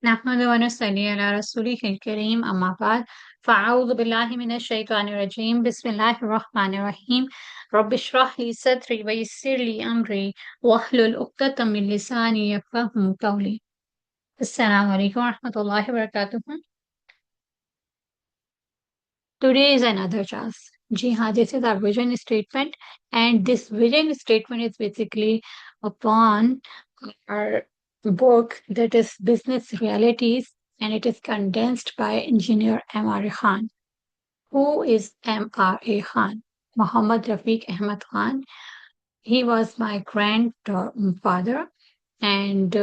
نحمد ونصلي على رسوله الكريم أما بعد فأعوذ بالله من الشيطان الرجيم بسم الله الرحمن الرحيم رب اشرح لي صدري ويسر لي أمري واحلل عقدة من لساني يفقهوا قولي. السلام عليكم ورحمة الله وبركاته. Today is another chance. जी हाँ, this is our vision statement, and this vision statement is basically upon our book that is Business Realities, and it is condensed by engineer M.R. Khan. Who is M.R.A. Khan? Muhammad Rafiq Ahmad Khan. He was my grandfather, and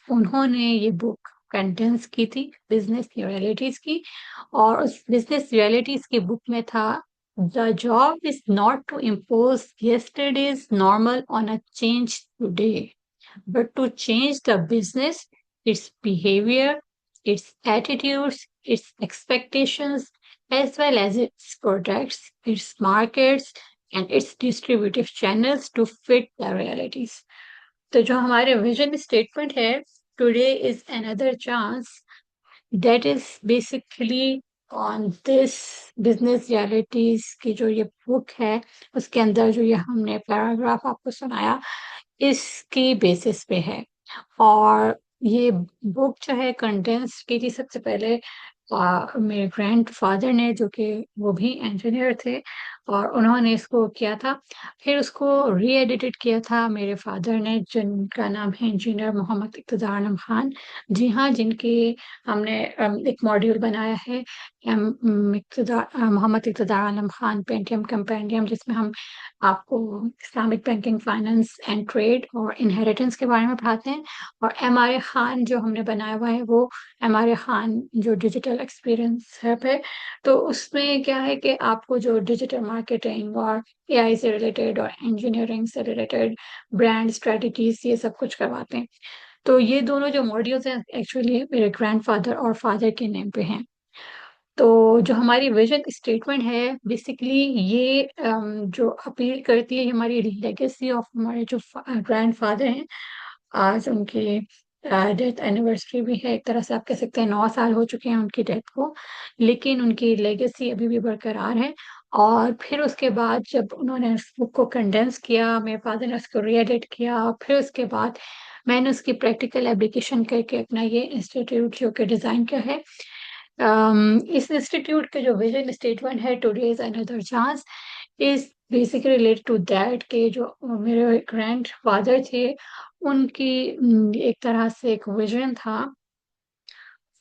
उन्होंने ये book condense की थी business realities की, और उस business realities की book में था the job is not to impose yesterday's normal on a change today but to change the business, its behavior, its attitudes, its expectations, as well as its products, its markets, and its distributive channels to fit the realities. तो जो हमारे vision statement है, today is another chance, that is basically on this business realities की जो ये book है, उसके अंदर जो ये हमने पैराग्राफ आपको सुनाया, इसकी बेसिस पे है। और ये बुक जो है कंडेंस की थी सबसे पहले मेरे ग्रैंडफादर ने, जो कि वो भी इंजीनियर थे, और उन्होंने इसको किया था। फिर उसको री एडिटेड किया था मेरे फादर ने, जिनका नाम है इंजीनियर मोहम्मद इक़्तिदार आलम खान। जी हाँ, जिनके हमने एक मॉड्यूल बनाया है मोहम्मद इक़्तिदार आलम खान पेंटियम कंपेंडियम, जिसमें हम आपको Islamic banking, finance and trade और इनहेरिटेंस के बारे में पढ़ाते हैं। और M.R.A. खान जो हमने बनाया हुआ है, वो M.R.A. खान जो डिजिटल एक्सपीरियंस हब है, तो उसमें क्या है कि आपको जो डिजिटल मार्केटिंग और AI से रिलेटेड और इंजीनियरिंग से रिलेटेड ब्रांड स्ट्रेटजीज, ये सब कुछ करवाते हैं। तो ये दोनों जो मॉड्यूल्स हैं एक्चुअली मेरे ग्रैंडफादर और फादर के नेम पे हैं। तो जो हमारी विजन स्टेटमेंट है, बेसिकली ये जो अपील करती है, हमारी लेगेसी ऑफ हमारे जो ग्रैंडफादर हैं। आज उनकी डेथ एनिवर्सरी भी है, एक तरह से आप कह सकते हैं 9 साल हो चुके हैं उनकी डेथ को, लेकिन उनकी लेगेसी अभी भी बरकरार है। और फिर उसके बाद जब उन्होंने उस बुक को कंडेंस किया, मेरे फादर ने उसको रीएडिट किया, और फिर उसके बाद मैंने उसकी प्रैक्टिकल एप्लीकेशन करके अपना ये इंस्टीट्यूट जो कि डिज़ाइन किया है। इस इंस्टीट्यूट के जो विजन स्टेटमेंट है, today is another chance, is basically related to that के जो मेरे ग्रैंड फादर थे, उनकी एक तरह से एक विजन था।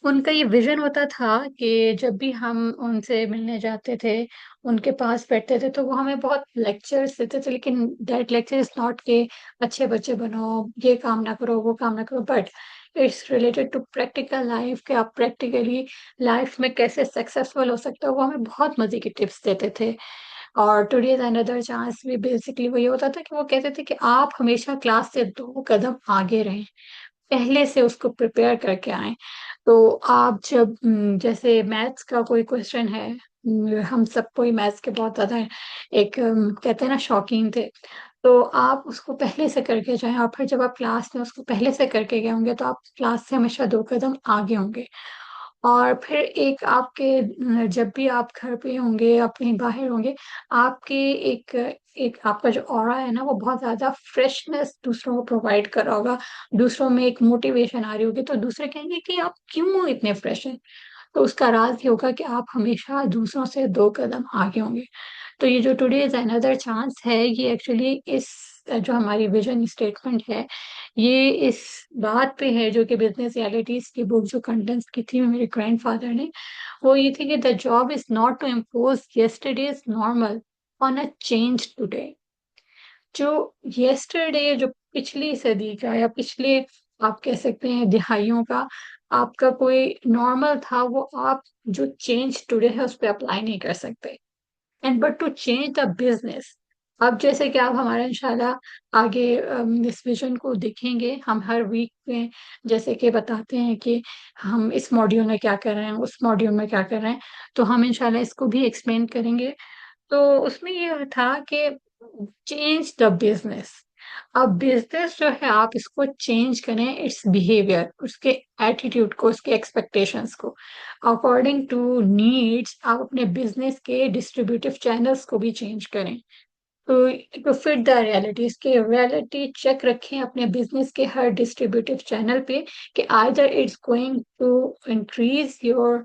उनका ये विजन होता था कि जब भी हम उनसे मिलने जाते थे, उनके पास बैठते थे, तो वो हमें बहुत लेक्चर्स देते थे, लेकिन दैट लेक्चर इज नॉट के अच्छे बच्चे बनो, ये काम ना करो, वो काम ना करो, but it's related to practical life, कि आप प्रैक्टिकली लाइफ में कैसे सक्सेसफुल हो सकते हो। वो हमें बहुत मजे की टिप्स देते थे। और टुडे इज अनदर चांस भी बेसिकली वो ये होता था कि वो कहते थे कि आप हमेशा क्लास से 2 कदम आगे रहें, पहले से उसको प्रिपेयर करके आए। तो आप जब जैसे मैथ्स का कोई क्वेश्चन है, हम सब कोई मैथ्स के बहुत ज्यादा एक कहते हैं ना शौकीन थे, तो आप उसको पहले से करके जाएं, और फिर जब आप क्लास में उसको पहले से करके गए होंगे, तो आप क्लास से हमेशा 2 कदम आगे होंगे। और फिर एक आपके जब भी आप घर पे होंगे, आप कहीं बाहर होंगे, आपके एक एक आपका जो ऑरा है ना, वो बहुत ज्यादा फ्रेशनेस दूसरों को प्रोवाइड कर रहा होगा। दूसरों में एक मोटिवेशन आ रही होगी, तो दूसरे कहेंगे कि आप क्यों इतने फ्रेश हैं। तो उसका राज ये होगा कि आप हमेशा दूसरों से 2 कदम आगे होंगे। तो ये जो टुडे इज अनदर चांस है, ये एक्चुअली इस जो हमारी विजन स्टेटमेंट है, ये इस बात पे है, जो कि बिजनेस रियलिटीज की बुक जो कंडेंस की थी मेरे ग्रैंडफादर ने, वो ये थी कि the job is not to impose yesterday's normal on a change today. जो यस्टरडे, जो पिछली सदी का या पिछले आप कह सकते हैं दिहाइयों का आपका कोई नॉर्मल था, वो आप जो चेंज टुडे है उस पर अप्लाई नहीं कर सकते। And but to change the business, अब जैसे कि आप हमारा इंशाल्लाह आगे इस विजन को देखेंगे, हम हर वीक में जैसे कि बताते हैं कि हम इस मॉड्यूल में क्या कर रहे हैं, उस मॉड्यूल में क्या कर रहे हैं, तो हम इंशाल्लाह इसको भी एक्सप्लेन करेंगे। तो उसमें ये था कि चेंज द बिजनेस, अब बिजनेस जो है आप इसको चेंज करें, इट्स बिहेवियर, उसके एटीट्यूड को, उसके एक्सपेक्टेशंस को अकॉर्डिंग टू नीड्स। आप अपने बिजनेस के डिस्ट्रीब्यूटिव चैनल्स को भी चेंज करें टू फिट द रियलिटी। इसके रियलिटी चेक रखें अपने बिजनेस के हर डिस्ट्रीब्यूटिव चैनल पे कि either it's going to increase your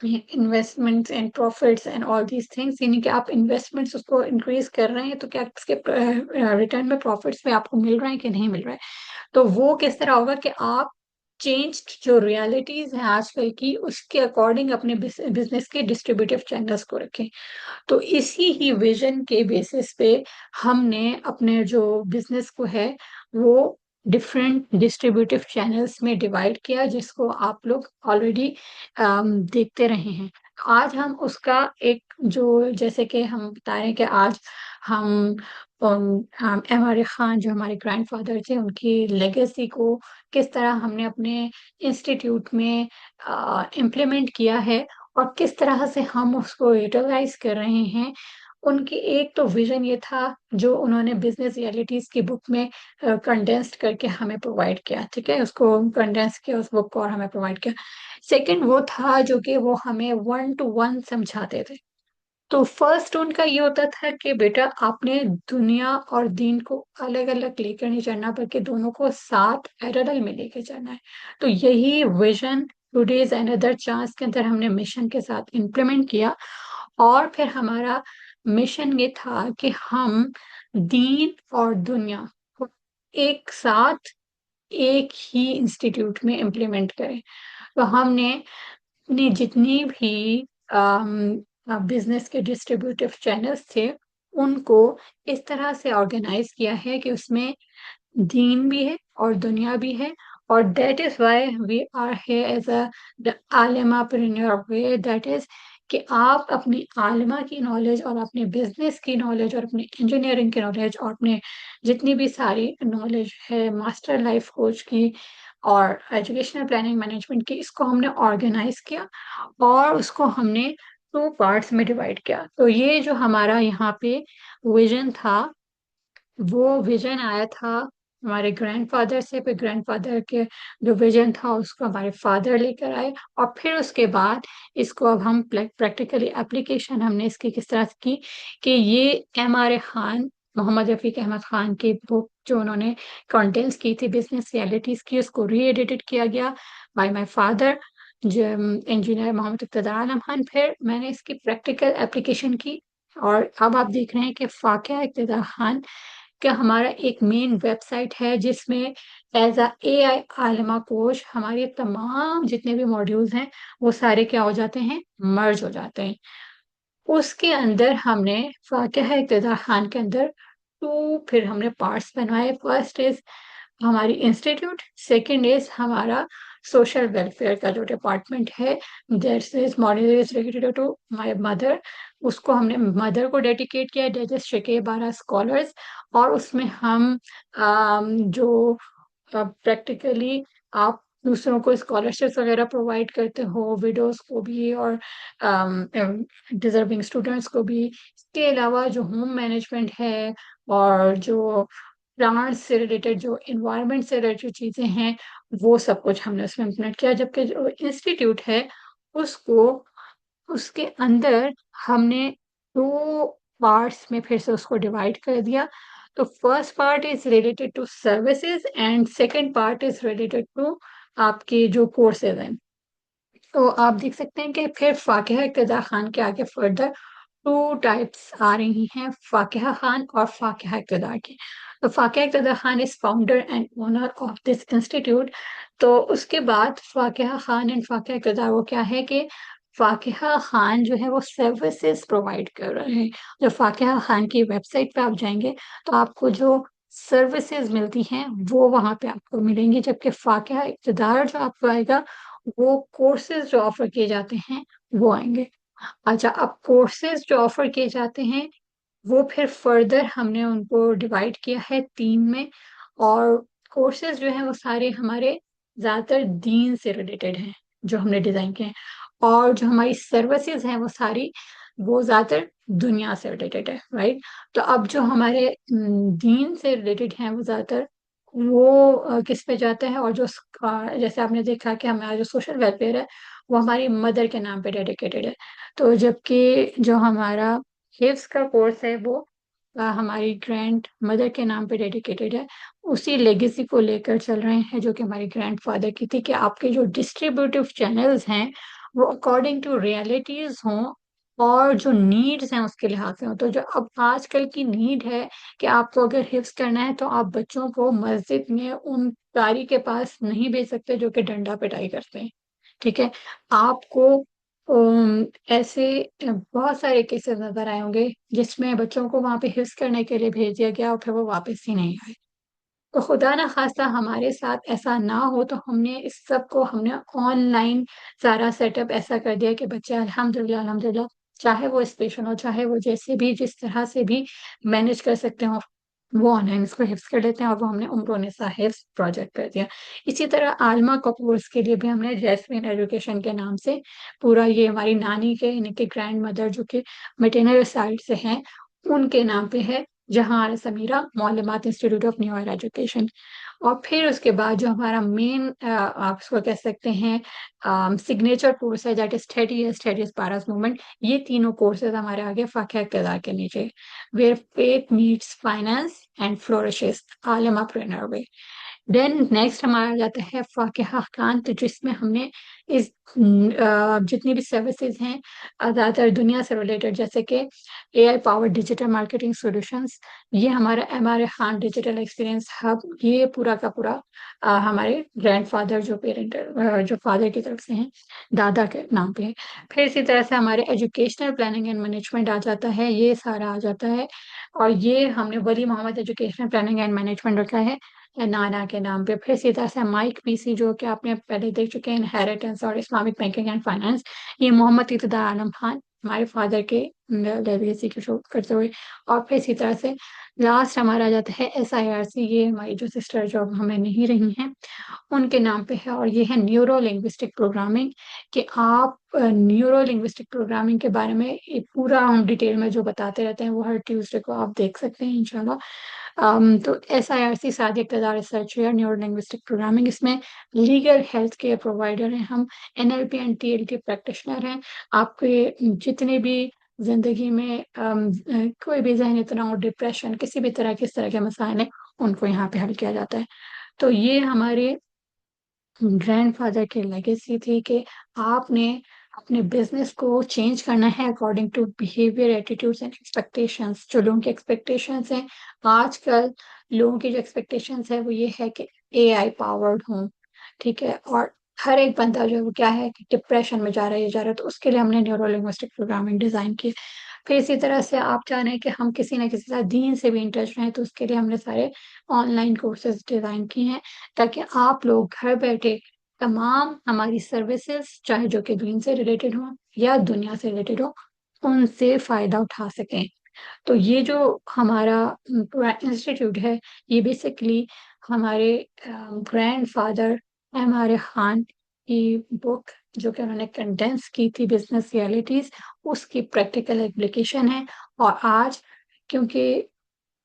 investments and profits and all these things, यानी कि आप इन्वेस्टमेंट्स उसको इंक्रीज कर रहे हैं तो क्या इसके रिटर्न में प्रॉफिट्स में आपको मिल रहा है कि नहीं मिल रहा है। तो वो किस तरह होगा कि आप चेंज्ड जो रियलिटीज हैं आजकल की उसके अकॉर्डिंग अपने बिजनेस के डिस्ट्रीब्यूटिव चैनल्स को रखें। तो इसी ही विजन के बेसिस पे हमने अपने जो बिजनेस को है वो डिफरेंट डिस्ट्रीब्यूटिव चैनल्स में डिवाइड किया, जिसको आप लोग ऑलरेडी देखते रहे हैं। आज हम उसका एक जो, जैसे कि हम बता रहे हैं कि आज हम हमारे खान जो हमारे ग्रैंडफादर थे उनकी लेगेसी को किस तरह हमने अपने इंस्टीट्यूट में इम्प्लीमेंट किया है और किस तरह से हम उसको यूटिलाइज कर रहे हैं। उनकी एक तो विजन ये था जो उन्होंने बिजनेस रियलिटीज की बुक में कंडेंस्ड करके हमें प्रोवाइड किया, ठीक है, उसको कंडेंस किया उस बुक को और हमें प्रोवाइड किया। सेकंड वो था जो कि वो हमें वन टू वन समझाते थे। तो फर्स्ट उनका ये होता था कि बेटा आपने दुनिया और दीन को अलग अलग लेकर नहीं चलना बल्कि दोनों को साथ पैरेलल में लेकर चलना है। तो यही विजन टुडेज अनदर चांस के अंदर हमने मिशन के साथ इम्प्लीमेंट किया। और फिर हमारा मिशन ये था कि हम दीन और दुनिया को एक साथ एक ही इंस्टीट्यूट में इम्प्लीमेंट करें। तो हमने अपनी जितनी भी बिजनेस के डिस्ट्रीब्यूटिव चैनल्स थे उनको इस तरह से ऑर्गेनाइज किया है कि उसमें दीन भी है और दुनिया भी है। और that is why we are here as a alimapreneur way, that is कि आप अपनी आलिमा की नॉलेज और अपने बिजनेस की नॉलेज और अपने इंजीनियरिंग की नॉलेज और अपने जितनी भी सारी नॉलेज है मास्टर लाइफ कोच की और एजुकेशनल प्लानिंग मैनेजमेंट की, इसको हमने ऑर्गेनाइज किया और उसको हमने टू पार्ट्स में डिवाइड किया। तो ये जो हमारा यहाँ पे विजन था वो विजन आया था हमारे ग्रैंडफादर से, फिर ग्रैंडफादर के जो विजन था उसको हमारे फादर लेकर आए और फिर उसके बाद इसको अब हम प्रैक्टिकली एप्लीकेशन हमने इसकी किस तरह से की कि ये M R A Khan, Mohammad Rafiq Ahmad Khan की बुक जो उन्होंने कंटेंट्स की थी बिजनेस रियलिटीज की, उसको री एडिटेड किया गया बाय माय फादर जो इंजीनियर मोहम्मद इक़्तिदार आलम खान। फिर मैंने इसकी प्रैक्टिकल एप्लीकेशन की और अब आप देख रहे हैं कि फाकिया इक़्तिदार खान का हमारा एक मेन वेबसाइट है जिसमें एज अ एआई आलिमा कोच हमारे तमाम जितने भी मॉड्यूल्स हैं वो सारे क्या हो जाते हैं, मर्ज हो जाते हैं। उसके अंदर हमने फातिहा इक़्तिदार खान के अंदर फिर हमने पार्ट्स बनवाए। फर्स्ट इज हमारी इंस्टीट्यूट, सेकंड इज हमारा सोशल वेलफेयर का जो डिपार्टमेंट है, that is module is related to my mother, उसको हमने मदर को डेडिकेट किया, दैट इज शिके 12 स्कॉलर्स। और उसमें हम जो प्रैक्टिकली आप दूसरों को स्कॉलरशिप्स वगैरह प्रोवाइड करते हो, विडोज को भी और डिजर्विंग स्टूडेंट्स को भी। इसके अलावा जो होम मैनेजमेंट है और जो प्लांट्स से रिलेटेड, जो इन्वायरमेंट से रिलेटेड चीजें हैं, वो सब कुछ हमने उसमें इम्प्लीमेंट किया। जबकि जो इंस्टीट्यूट है उसको उसके अंदर हमने दो पार्ट्स में फिर से उसको डिवाइड कर दिया। तो first part is related to services and second part is related to आपके जो कोर्सेज हैं। तो आप देख सकते हैं कि फिर फाकिहा इक़्तिदार खान के आगे फर्दर टू टाइप्स आ रही हैं, फाकिहा खान और फाकिहा इक़्तिदार की। तो Fakiha Iqtidar Khan is founder and owner of this institute. तो उसके बाद फाकिहा खान एंड फाकिहा इक़्तिदार वो क्या है कि फाकिहा खान जो है वो सर्विसेज प्रोवाइड कर रहे हैं। जो फाकिहा खान की वेबसाइट पे आप जाएंगे तो आपको जो सर्विसेज मिलती हैं वो वहां पे आपको मिलेंगी, जबकि फाकिहा इक़्तिदार जो आपको आएगा वो कोर्सेज जो ऑफर किए जाते हैं वो आएंगे। अच्छा, अब कोर्सेज जो ऑफर किए जाते हैं वो फिर फर्दर हमने उनको डिवाइड किया है तीन में। और कोर्सेज जो हैं वो सारे हमारे ज़्यादातर दीन से रिलेटेड हैं जो हमने डिज़ाइन किए हैं। और जो हमारी सर्विसेज हैं वो सारी وہ زیادہ تر دنیا سے ریلیٹڈ ہے، رائٹ؟ تو اب جو ہمارے دین سے ریلیٹڈ ہیں وہ زیادہ تر وہ کس پہ جاتا ہے، اور جو جیسے آپ نے دیکھا کہ ہمارا جو سوشل ویلفیئر ہے وہ ہماری مدر کے نام پہ ڈیڈیکیٹڈ ہے. تو جبکہ جو ہمارا حفظ کا کورس ہے وہ ہماری گرینڈ مدر کے نام پہ ڈیڈیکیٹڈ ہے. اسی لیگیسی کو لے کر چل رہے ہیں جو کہ ہماری گرینڈ فادر کی تھی، کہ آپ کے جو ڈسٹریبیوٹیو چینلز ہیں وہ اکارڈنگ ٹو ریالٹیز ہوں اور جو نیڈز ہیں اس کے لحاظ سے ہوں. تو جو اب آج کل کی نیڈ ہے کہ آپ کو اگر حفظ کرنا ہے تو آپ بچوں کو مسجد میں ان قاری کے پاس نہیں بھیج سکتے جو کہ ڈنڈا پٹائی کرتے ہیں. ٹھیک ہے، آپ کو ایسے بہت سارے کیسز نظر آئے ہوں گے جس میں بچوں کو وہاں پہ حفظ کرنے کے لیے بھیج دیا گیا اور پھر وہ واپس ہی نہیں آئے. تو خدا نہ خواستہ ہمارے ساتھ ایسا نہ ہو، تو ہم نے اس سب کو ہم نے آن لائن سارا سیٹ اپ ایسا کر دیا کہ بچے الحمد للہ چاہے وہ اسپیشل ہو، چاہے وہ جیسے بھی جس طرح سے بھی مینج کر سکتے ہوں، وہ آن لائن اس کو حفظ کر لیتے ہیں. اور وہ ہم نے عمر نساء حفظ پروجیکٹ کر دیا. اسی طرح عالمہ کا کورس کے لیے بھی ہم نے جیسمین ایجوکیشن کے نام سے پورا، یہ ہماری نانی کے یعنی کہ گرینڈ مدر جو کہ میٹرنل سائڈ سے ہیں ان کے نام پہ ہے، جہاں Samira Muallimat institute of new era education. اور پھر اس کے بعد جو ہمارا مین آپ اس کو کہہ سکتے ہیں سگنیچر کورس ہے، دیٹ از اسٹڈیز پاراس موومنٹ. یہ تینوں کورسز ہمارے آگے فاقہ اقتدار کے نیچے، where faith meets finance and flourishes alimapreneur way. Then next ہمارا جاتا ہے فاقہ خان، تو جس میں ہم نے اس جتنی بھی سروسز ہیں زیادہ تر دنیا سے ریلیٹڈ، جیسے کہ اے آئی پاور ڈیجیٹل مارکیٹنگ سولوشنس، یہ ہمارا ایم آر اے خان ڈیجیٹل ایکسپیرینس ہب، یہ پورا کا پورا ہمارے گرینڈ فادر جو پیرنٹ جو فادر کی طرف سے ہیں دادا کے نام پہ ہے. پھر اسی طرح سے ہمارے ایجوکیشنل پلاننگ اینڈ مینجمنٹ آ جاتا ہے، یہ سارا آ جاتا ہے. اور یہ ہم نے ولی محمد ایجوکیشنل پلاننگ اینڈ مینجمنٹ رکھا ہے نانا کے نام پہ. پھر اسی طرح سے مائک پی سی جو کہ آپ نے پہلے دیکھ چکے ہیں، انہیریٹنس اور اسلامک بینکنگ اینڈ فائنانس، یہ محمد اقتدار عالم خان ہمارے فادر کے لیگیسی کے شو کرتے ہوئے. اور پھر اسی طرح سے لاسٹ ہمارا آ جاتا ہے ایس آئی آر سی، یہ ہماری جو سسٹر جو اب ہمیں نہیں رہی ہیں ان کے نام پہ ہے. اور یہ ہے نیورو لنگوسٹک پروگرامنگ، کہ آپ نیورو لنگوسٹک پروگرامنگ کے بارے میں پورا ہم ڈیٹیل میں جو بتاتے رہتے ہیں، وہ ہر ٹیوزڈے کو آپ دیکھ سکتے ہیں انشاءاللہ. تو ایس آئی آر سی سعادی اقتدار ریسرچ ہے نیورو لنگوسٹک پروگرامنگ، اس میں لیگل ہیلتھ کیئر پرووائڈر ہیں ہم، N L P and T L T practitioner ہیں. آپ کے جتنے بھی زندگی میں کوئی بھی ذہنی تناؤ، ڈپریشن، کسی بھی طرح کے اس طرح کے مسائل ہیں ان کو یہاں پہ حل کیا جاتا ہے. تو یہ ہمارے گرینڈ فادر کی لیگیسی تھی کہ آپ نے اپنے بزنس کو چینج کرنا ہے according to behaviour, attitudes and expectations. جو لوگوں کی ایکسپیکٹیشنس ہیں آج کل، لوگوں کی جو ایکسپیکٹیشنس ہے وہ یہ ہے کہ اے آئی پاورڈ ہوں. ٹھیک ہے، اور ہر ایک بندہ جو ہے وہ کیا ہے کہ ڈپریشن میں جا رہا ہے، یہ جا رہا ہے. تو اس کے لیے ہم نے نیورو لنگوسٹک پروگرامنگ ڈیزائن کی. پھر اسی طرح سے آپ چاہیں کہ ہم کسی نہ کسی طرح دین سے بھی انٹرسٹ رہیں، تو اس کے لیے ہم نے سارے آن لائن کورسز ڈیزائن کیے ہیں تاکہ آپ لوگ گھر بیٹھے تمام ہماری سروسز، چاہے جو کہ دین سے ریلیٹڈ ہوں یا دنیا سے ریلیٹڈ ہوں، ان سے فائدہ اٹھا سکیں. تو یہ جو ہمارا پورا انسٹیٹیوٹ ہے، یہ بیسکلی ہمارے گرینڈ فادر ایم آر اے خان کی بک جو کہ انہوں نے کنڈینس کی تھی بزنس ریالٹیز، اس کی پریکٹیکل اپلیکیشن ہے. اور آج کیونکہ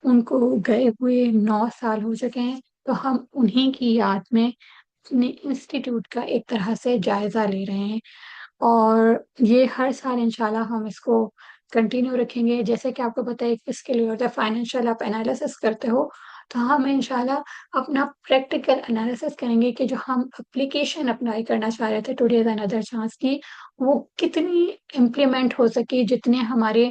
ان کو گئے ہوئے 9 سال ہو چکے ہیں، تو ہم انہی کی یاد میں اپنے انسٹیٹیوٹ کا ایک طرح سے جائزہ لے رہے ہیں. اور یہ ہر سال انشاءاللہ ہم اس کو کنٹینیو رکھیں گے. جیسے کہ آپ کو پتہ ہے اس کے لیے ہوتا ہے فائنینشیل، آپ انالیسس کرتے ہو، تو ہم انشاءاللہ اپنا پریکٹیکل انالیسس کریں گے کہ جو ہم اپلیکیشن اپلائی کرنا چاہ رہے تھے ٹوڈیز اندر چانس کی، وہ کتنی امپلیمنٹ ہو سکی، جتنے ہمارے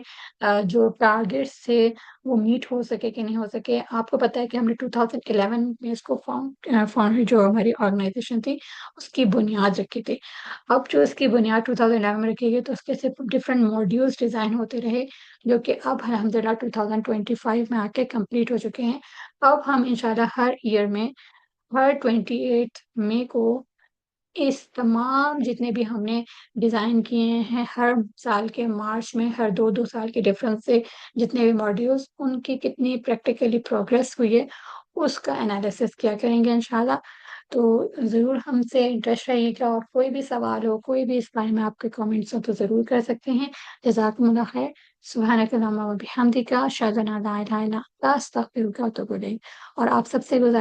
جو ٹارگیٹس تھے وہ میٹ ہو سکے کہ نہیں ہو سکے. آپ کو پتہ ہے کہ ہم نے 2011 میں اس کو فاؤنڈ جو ہماری آرگنائزیشن تھی اس کی بنیاد رکھی تھی. اب جو اس کی بنیاد 2011 میں رکھی گئی تو اس کے صرف ڈفرینٹ ماڈیولز ڈیزائن ہوتے رہے، جو کہ اب الحمدللہ 2025 میں آ کے کمپلیٹ ہو چکے ہیں. اب ہم انشاءاللہ ہر ایئر میں ہر 28 مئی کو اس تمام جتنے بھی ہم نے ڈیزائن کیے ہیں، ہر سال کے مارچ میں، ہر 2 سال کے ڈفرنس سے جتنے بھی ماڈیولز، ان کی کتنی پریکٹیکلی پروگریس ہوئی ہے اس کا انالیسس کیا کریں گے انشاءاللہ. تو ضرور हमसे इंटरेस्ट रहिएगा और कोई भी सवाल हो, कोई भी इस बारे में आपके कमेंट्स हो तो ज़रूर कर सकते हैं। जज़ाकुमुल्लाह खैर। सुब्हानक अल्लाहुम्मा व बिहम्दिका अशहदु अन ला इलाहा इल्ला अंता अस्तगफिरुका व अतूबु इलैक। और आप सबसे गुज़ारिश